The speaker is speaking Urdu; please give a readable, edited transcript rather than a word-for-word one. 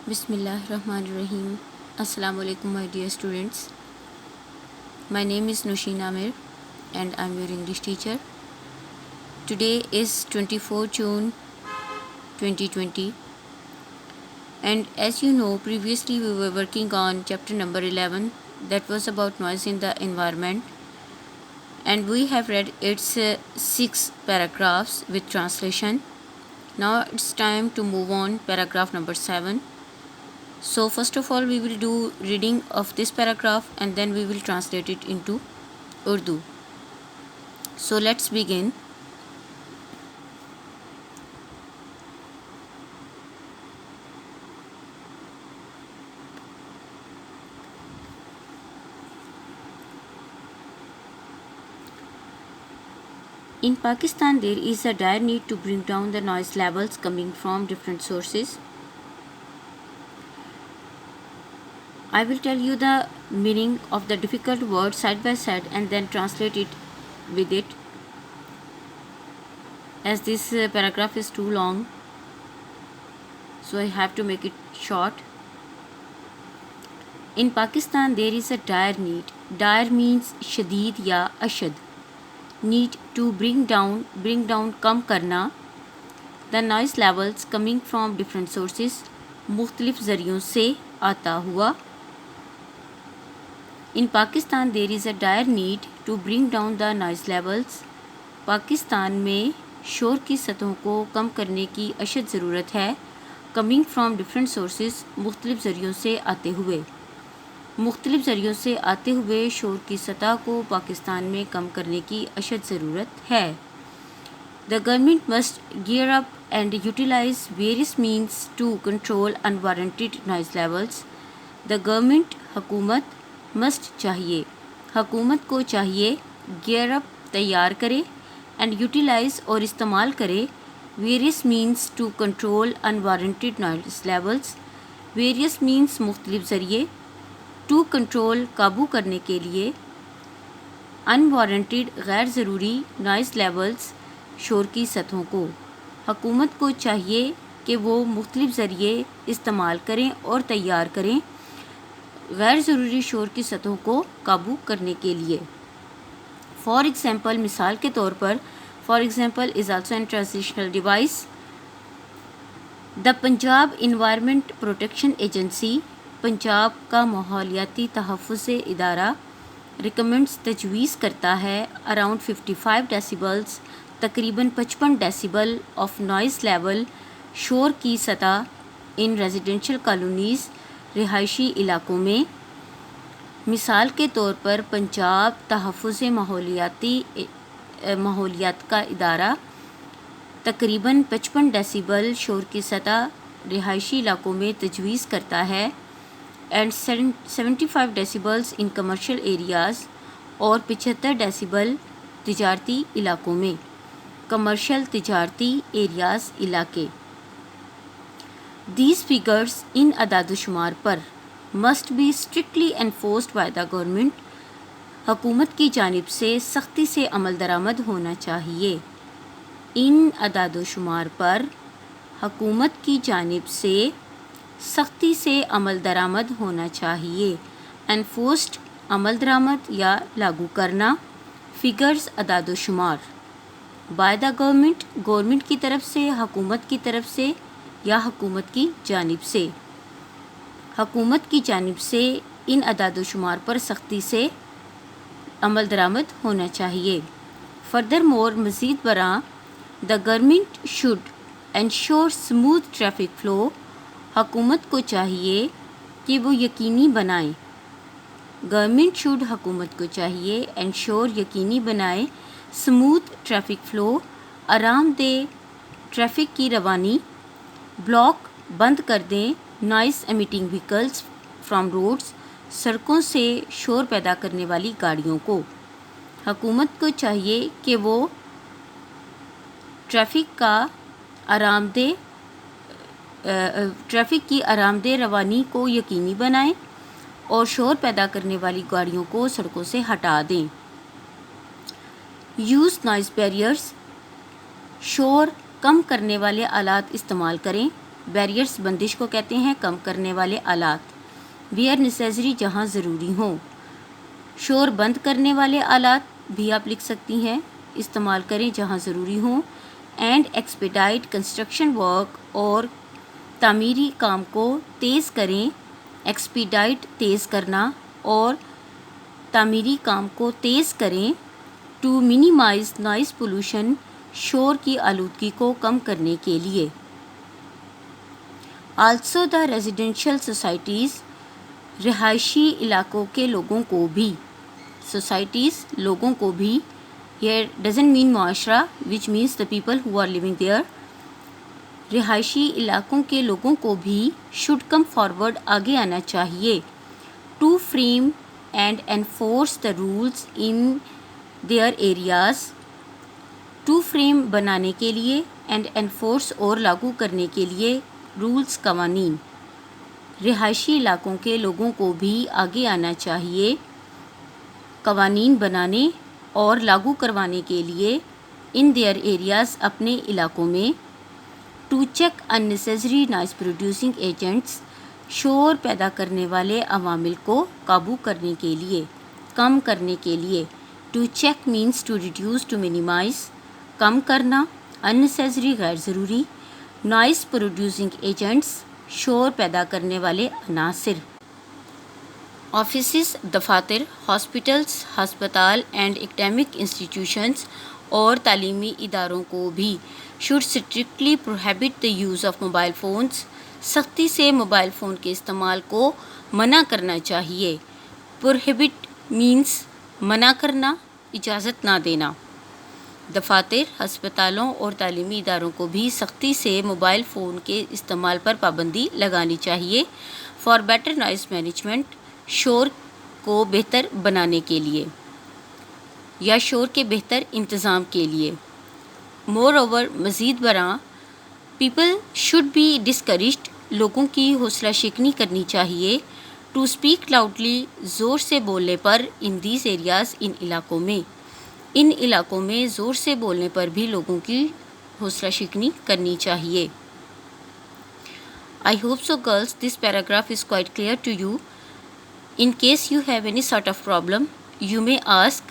بسم اللہ الرحمن الرحیم. السلام علیکم my dear students. My name is Nushin Amir and I'm your English teacher. Today is 24 June 2020 and as you know previously we were working on chapter number 11 that was about noise in the environment and we have read its 6 paragraphs with translation. Now it's time to move on paragraph number 7. So first of all we will do reading of this paragraph and then we will translate it into Urdu. So let's begin. In Pakistan there is a dire need to bring down the noise levels coming from different sources. I will tell you the meaning of the difficult word side by side and then translate it with it. As this paragraph is too long, so I have to make it short. In Pakistan there is a dire need. Dire means شدید یا اشد. Need to bring down کم کرنا. The noise levels coming from different sources مختلف ذریعوں سے آتا ہوا. In Pakistan there is a dire need to bring down the noise levels. Pakistan میں شور کی سطحوں کو کم کرنے کی اشد ضرورت ہے. Coming from different sources مختلف ذریعوں سے آتے ہوئے. مختلف ذریعوں سے آتے ہوئے شور کی سطح کو پاکستان میں کم کرنے کی اشد ضرورت ہے. The government must gear up and utilize various means to control unwarranted noise levels. The government حکومت must چاہیے حکومت کو چاہیے gear up تیار کرے and utilize اور استعمال کرے various means to control unwarranted noise levels. various means مختلف ذریعے to control قابو کرنے کے لیے unwarranted غیر ضروری noise levels شور کی سطحوں کو. حکومت کو چاہیے کہ وہ مختلف ذریعے استعمال کریں اور تیار کریں غیر ضروری شور کی سطحوں کو قابو کرنے کے لیے. فار ایگزامپل مثال کے طور پر for example is also an transitional device. The Punjab environment protection agency Punjab کا ماحولیاتی تحفظ ادارہ ریکمنڈس تجویز کرتا ہے اراؤنڈ 55 ڈیسیبلز تقریباً 55 ڈیسیبل آف نوائز لیول شور کی سطح ان ریزیڈینشیل کالونیز رہائشی علاقوں میں. مثال کے طور پر پنجاب تحفظ ماحولیات کا ادارہ تقریباً 55 ڈیسیبل شور کی سطح رہائشی علاقوں میں تجویز کرتا ہے اینڈ 75 ڈیسیبلز ان کمرشل ایریاز اور 75 ڈیسیبل تجارتی علاقوں میں. کمرشل تجارتی ایریاز علاقے. These figures ان اعداد و شمار پر must be strictly enforced by the government. حکومت کی جانب سے سختی سے عمل درآمد ہونا چاہیے. ان اعداد و شمار پر حکومت کی جانب سے سختی سے عمل درآمد ہونا چاہیے. enforced عمل درآمد یا لاگو کرنا. figures اعداد و شمار. by the government گورنمنٹ کی طرف سے حکومت کی طرف سے یا حکومت کی جانب سے. حکومت کی جانب سے ان اعداد و شمار پر سختی سے عمل درآمد ہونا چاہیے. فردر مور مزید برآں the government should ensure smooth traffic flow. حکومت کو چاہیے کہ وہ یقینی بنائیں. گورنمنٹ شوڈ حکومت کو چاہیے انشور یقینی بنائے اسموتھ ٹریفک فلو آرام دہ ٹریفک کی روانی. بلاک بند کر دیں noise emitting vehicles from roads سڑکوں سے شور پیدا کرنے والی گاڑیوں کو. حکومت کو چاہیے کہ وہ ٹریفک کی آرام دہ روانی کو یقینی بنائیں اور شور پیدا کرنے والی گاڑیوں کو سڑکوں سے ہٹا دیں. یوز نوائز بیریئرز شور کم کرنے والے آلات استعمال کریں. بیریئرز بندش کو کہتے ہیں کم کرنے والے آلات. ویئر نیسیسری جہاں ضروری ہوں. شور بند کرنے والے آلات بھی آپ لکھ سکتی ہیں. استعمال کریں جہاں ضروری ہوں. اینڈ ایکسپیڈائٹ کنسٹرکشن ورک اور تعمیری کام کو تیز کریں. ایکسپیڈائٹ تیز کرنا اور تعمیری کام کو تیز کریں. ٹو مینیمائز نوائز پولوشن شور کی آلودگی کو کم کرنے کے لیے. آلسو دا ریزیڈینشیل سوسائٹیز رہائشی علاقوں کے لوگوں کو بھی. سوسائٹیز لوگوں کو بھی. Here doesn't mean معاشرہ which means the people who are living there. رہائشی علاقوں کے لوگوں کو بھی should come forward آگے آنا چاہیے. To frame and enforce the rules in their areas. To frame بنانے کے لیے and enforce اور لاگو کرنے کے لیے rules قوانین. رہائشی علاقوں کے لوگوں کو بھی آگے آنا چاہیے قوانین بنانے اور لاگو کروانے کے لیے. ان دیئر ایریاز اپنے علاقوں میں. To check unnecessary noise producing agents شور پیدا کرنے والے عوامل کو قابو کرنے کے لیے کم کرنے کے لیے. To check means to reduce to minimize کم کرنا. unnecessary غیر ضروری. نوائز پروڈیوسنگ ایجنٹس شور پیدا کرنے والے عناصر. آفیسز دفاتر. ہاسپٹلس ہسپتال اینڈ اکیڈیمک انسٹیٹیوشنز اور تعلیمی اداروں کو بھی should strictly prohibit the use of mobile phones سختی سے موبائل فون کے استعمال کو منع کرنا چاہیے. prohibit means منع کرنا اجازت نہ دینا. دفاتر ہسپتالوں اور تعلیمی اداروں کو بھی سختی سے موبائل فون کے استعمال پر پابندی لگانی چاہیے. for better noise management شور کو بہتر بنانے کے لیے یا شور کے بہتر انتظام کے لیے. مور اوور مزید برآں پیپل شوڈ بی ڈسکریجڈ لوگوں کی حوصلہ شکنی کرنی چاہیے. ٹو اسپیک لاؤڈلی زور سے بولنے پر. ان دیز ایریاز ان علاقوں میں. ان علاقوں میں زور سے بولنے پر بھی لوگوں کی حوصلہ شکنی کرنی چاہیے. I hope so girls this paragraph is quite clear to you. In case you have any sort of problem, you may ask